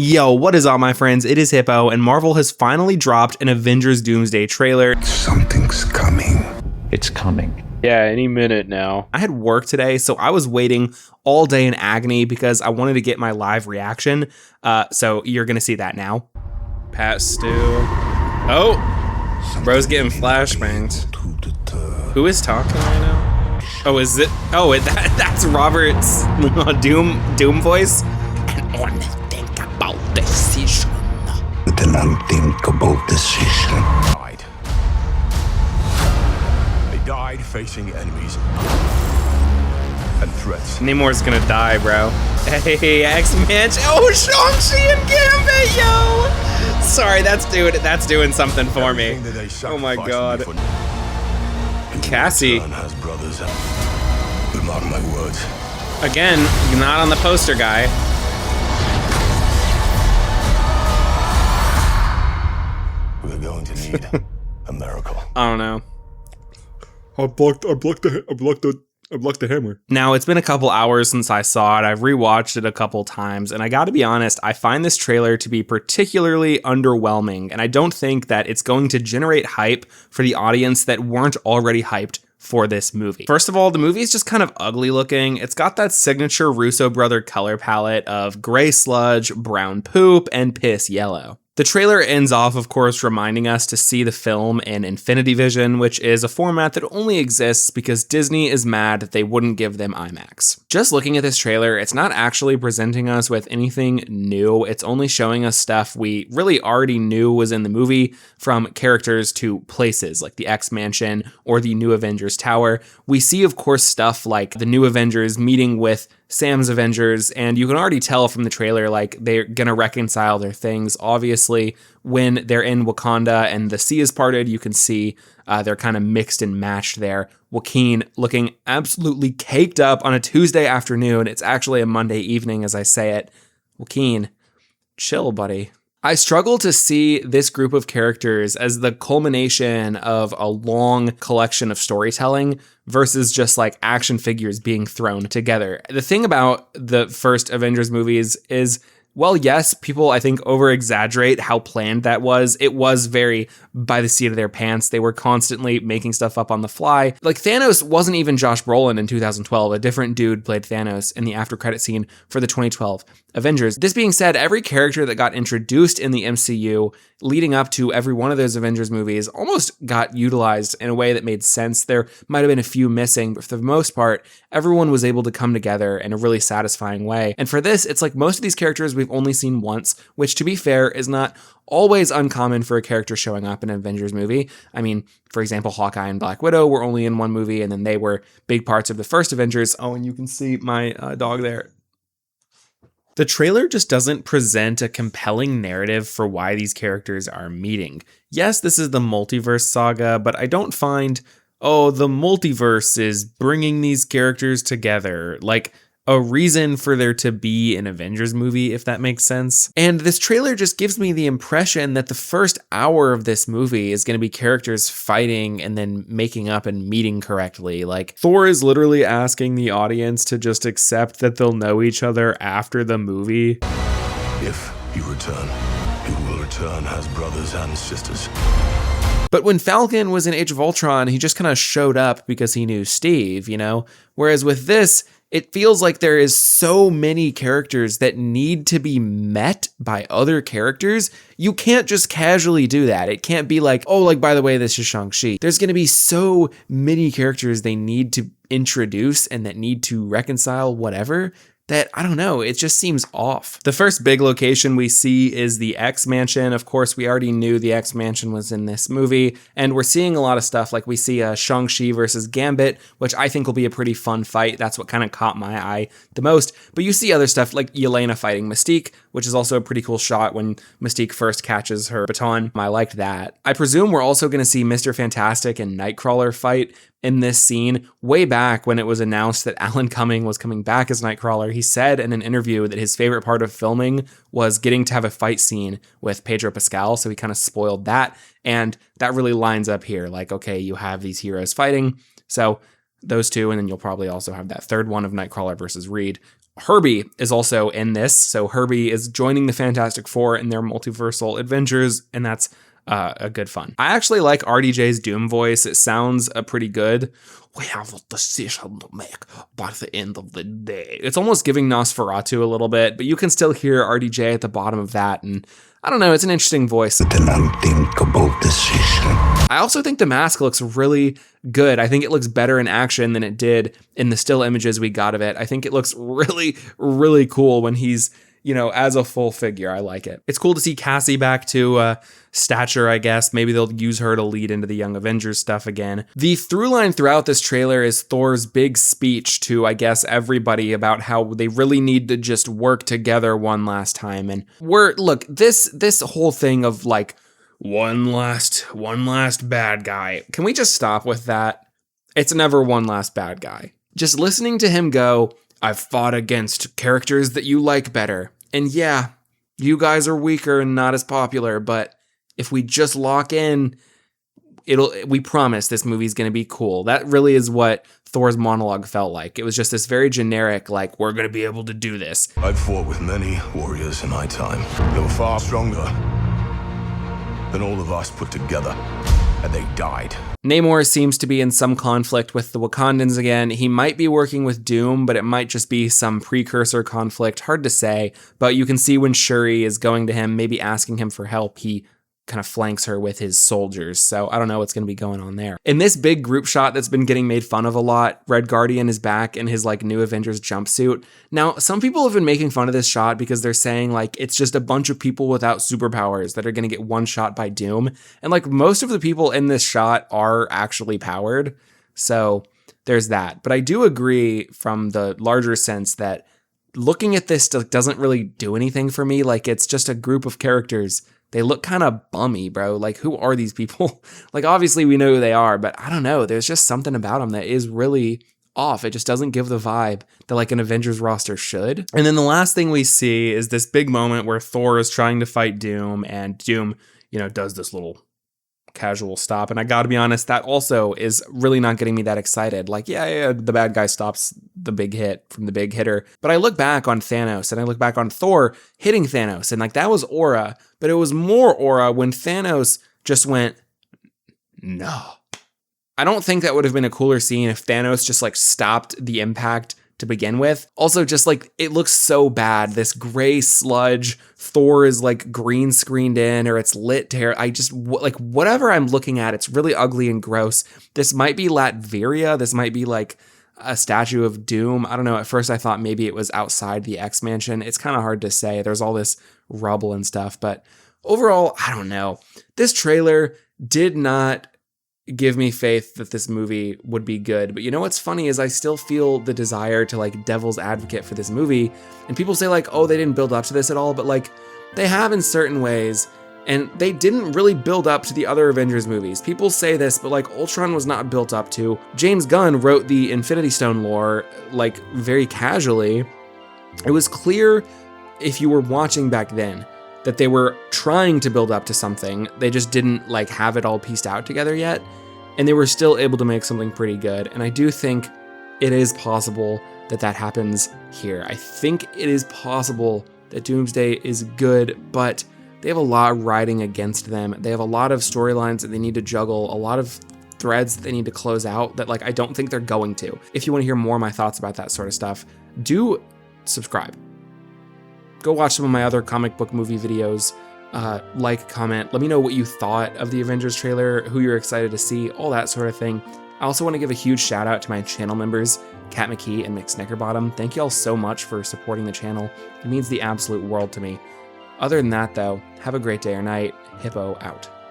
Yo, what is up, my friends? It is Hippo, and Marvel has finally dropped an Avengers Doomsday trailer. Something's coming. It's coming. Yeah, any minute now. I had work today, so I was waiting all day in agony because I wanted to get my live reaction. So you're going to see that now. Pat Stu. Oh, bro's getting flashbanged. Who is talking right now? Oh, is it? Oh, that's Robert's Doom voice. And only think about decision. With an unthinkable decision. They died facing enemies and threats. Nemours gonna die, bro. Hey, X-Men. Oh, Shang-Chi and Gambit, yo! Sorry, that's doing something for me. Oh my god. Cassie. Has brothers, but mark my words. Again, you're not on the poster, guy. We're going to need a miracle. I don't know. I blocked the hammer. Now, it's been a couple hours since I saw it. I've rewatched it a couple times, and I gotta be honest, I find this trailer to be particularly underwhelming, and I don't think that it's going to generate hype for the audience that weren't already hyped for this movie. First of all, the movie is just kind of ugly looking. It's got that signature Russo brother color palette of gray sludge, brown poop, and piss yellow. The trailer ends off, of course, reminding us to see the film in Infinity Vision, which is a format that only exists because Disney is mad that they wouldn't give them IMAX. Just looking at this trailer, it's not actually presenting us with anything new. It's only showing us stuff we really already knew was in the movie, from characters to places like the X-Mansion or the New Avengers Tower. We see, of course, stuff like the New Avengers meeting with Sam's Avengers, and you can already tell from the trailer, like, they're gonna reconcile their things. Obviously, when they're in Wakanda and the sea is parted, you can see they're kind of mixed and matched there. Joaquin looking absolutely caked up on a Tuesday afternoon. It's actually a Monday evening as I say it. Joaquin, chill, buddy. I struggle to see this group of characters as the culmination of a long collection of storytelling versus just like action figures being thrown together. The thing about the first Avengers movies is, well, yes, people, I think, over-exaggerate how planned that was. It was very by the seat of their pants. They were constantly making stuff up on the fly. Like, Thanos wasn't even Josh Brolin in 2012. A different dude played Thanos in the after-credit scene for the 2012 Avengers. This being said, every character that got introduced in the MCU leading up to every one of those Avengers movies almost got utilized in a way that made sense. There might have been a few missing, but for the most part, everyone was able to come together in a really satisfying way. And for this, it's like most of these characters we've only seen once, which, to be fair, is not always uncommon for a character showing up in an Avengers movie. I mean, for example, Hawkeye and Black Widow were only in one movie, and then they were big parts of the first Avengers. Oh, and you can see my dog there. The trailer just doesn't present a compelling narrative for why these characters are meeting. Yes, this is the multiverse saga, but I don't find, oh, the multiverse is bringing these characters together, like a reason for there to be an Avengers movie, if that makes sense. And this trailer just gives me the impression that the first hour of this movie is going to be characters fighting and then making up and meeting correctly. Like, Thor is literally asking the audience to just accept that they'll know each other after the movie. If you return, you will return as brothers and sisters. But when Falcon was in Age of Ultron, he just kind of showed up because he knew Steve, you know? Whereas with this, it feels like there is so many characters that need to be met by other characters. You can't just casually do that. It can't be like, oh, like, by the way, this is Shang-Chi. There's going to be so many characters they need to introduce and that need to reconcile whatever, that, I don't know, it just seems off. The first big location we see is the X-Mansion. Of course, we already knew the X-Mansion was in this movie, and we're seeing a lot of stuff, like we see Shang-Chi versus Gambit, which I think will be a pretty fun fight. That's what kind of caught my eye the most. But you see other stuff like Yelena fighting Mystique, which is also a pretty cool shot when Mystique first catches her baton. I liked that. I presume we're also going to see Mr. Fantastic and Nightcrawler fight in this scene. Way back when it was announced that Alan Cumming was coming back as Nightcrawler, he said in an interview that his favorite part of filming was getting to have a fight scene with Pedro Pascal, so he kind of spoiled that, and that really lines up here. Like, okay, you have these heroes fighting, so those two, and then you'll probably also have that third one of Nightcrawler versus Reed, Herbie is also in this. So Herbie is joining the Fantastic Four in their multiversal adventures, and that's a good fun. I actually like RDJ's Doom voice. It sounds pretty good. We have a decision to make by the end of the day. It's almost giving Nosferatu a little bit, but you can still hear RDJ at the bottom of that, and I don't know, it's an interesting voice. With an unthinkable decision. I also think the mask looks really good. I think it looks better in action than it did in the still images we got of it. I think it looks really, really cool when he's, as a full figure. I like it. It's cool to see Cassie back to stature, I guess. Maybe they'll use her to lead into the Young Avengers stuff again. The through line throughout this trailer is Thor's big speech to, I guess, everybody about how they really need to just work together one last time. And this whole thing of like, one last bad guy. Can we just stop with that? It's never one last bad guy. Just listening to him go, I've fought against characters that you like better. And yeah, you guys are weaker and not as popular, but if we just lock in, we promise this movie's going to be cool. That really is what Thor's monologue felt like. It was just this very generic, like, we're going to be able to do this. I've fought with many warriors in my time. They were far stronger than all of us put together, and they died. Namor seems to be in some conflict with the Wakandans again. He might be working with Doom, but it might just be some precursor conflict. Hard to say, but you can see when Shuri is going to him, maybe asking him for help, he kind of flanks her with his soldiers. So I don't know what's going to be going on there. In this big group shot that's been getting made fun of a lot, Red Guardian is back in his like new Avengers jumpsuit. Now, some people have been making fun of this shot because they're saying like it's just a bunch of people without superpowers that are going to get one shot by Doom. And like most of the people in this shot are actually powered. So there's that. But I do agree from the larger sense that looking at this doesn't really do anything for me. Like it's just a group of characters. They look kind of bummy, bro. Like, who are these people? Like, obviously we know who they are, but I don't know. There's just something about them that is really off. It just doesn't give the vibe that like an Avengers roster should. And then the last thing we see is this big moment where Thor is trying to fight Doom, and Doom, does this little casual stop. And I gotta be honest, that also is really not getting me that excited. Like, yeah, the bad guy stops the big hit from the big hitter. But I look back on Thanos and I look back on Thor hitting Thanos, and like that was aura, but it was more aura when Thanos just went, no. I don't think that would have been a cooler scene if Thanos just like stopped the impact to begin with. Also, just like it looks so bad. This gray sludge, Thor is like green screened in, or it's lit to I just like whatever I'm looking at, it's really ugly and gross. This might be Latveria. This might be like a statue of Doom. I don't know. At first I thought maybe it was outside the X Mansion. It's kind of hard to say. There's all this rubble and stuff, but overall, I don't know. This trailer did not give me faith that this movie would be good. But you know what's funny is I still feel the desire to like devil's advocate for this movie. And people say like, oh, they didn't build up to this at all. But like they have in certain ways. And they didn't really build up to the other Avengers movies. People say this, but like Ultron was not built up to. James Gunn wrote the Infinity Stone lore like very casually. It was clear if you were watching back then that they were trying to build up to something. They just didn't like have it all pieced out together yet. And they were still able to make something pretty good. And I do think it is possible that that happens here. I think it is possible that Doomsday is good, but they have a lot riding against them. They have a lot of storylines that they need to juggle, a lot of threads that they need to close out that like I don't think they're going to. If you want to hear more of my thoughts about that sort of stuff, do subscribe. Go watch some of my other comic book movie videos. Like, comment, let me know what you thought of the Avengers trailer, who you're excited to see, all that sort of thing. I also want to give a huge shout out to my channel members, Kat McKee and Mick Snickerbottom. Thank you all so much for supporting the channel. It means the absolute world to me. Other than that though, have a great day or night. Hippo out.